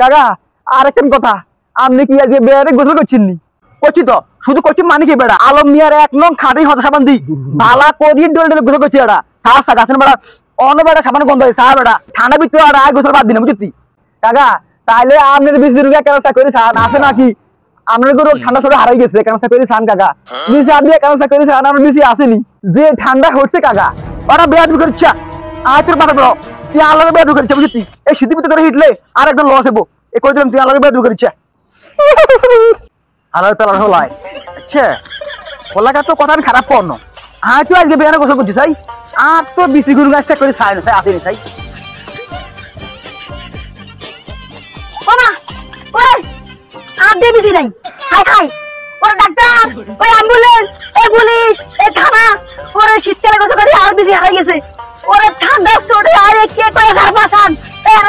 কাকা আর একটা কথা, আপনি কি আজকে বেড়ে গোসল করছেন নি? করছি তো, শুধু করছি মানে কি বেড়া আলম মিয়ার 1 নং খাঁটি হতা সাবান দি ভালা করি ডল ডল গোসল করছি এটা সাহা গাছেন বেড়া অন্য বেড়া সাবান গন্ধ হয় সাহা বেড়া ঠান্ডা ভিতরে আর আয় গোসল বাদ দিন বুঝছি কাকা। তাইলে আপনার 20 রুপিয়া কেনাটা করে সান আছে নাকি? আপনার গরু ঠান্ডা সরে হারাই গেছে কেনাটা করে সান কাকা, বেশি আর দিয়ে কেনাটা করে সান আমার বেশি আসেনি যে ঠান্ডা হচ্ছে কাকা ওরা বেয়াদ করছে আয়তের পাঠা দাও তুই আল্লাহর বেয়াদ করছে বুঝছি। এই শীতের ভিতরে হিটলে আর একদম লস হবো এ করে দিলাম তুই আল্লাহর বেয়াদ করছে আল্লাহ তাআলা হলাই। আচ্ছা বলাকা তো কথা আমি খারাপ করনো তুই আজকে বেয়ানে গোসল করছিস তাই আর তো বিসি গরু গাছটা করে খায় না তাই আসেনি তাই বাবা ওই আর দেবিছি নাই খাই খাই ওরে ডাক্তার ওই অ্যাম্বুলেন্স এই পুলিশ এই থানা ওরে শীতকালে গোসল করে আর বেশি হারাই গেছে ওরে ঠান্ডা চোটে আর কে কয়ে ঘর বাঁচান এই আর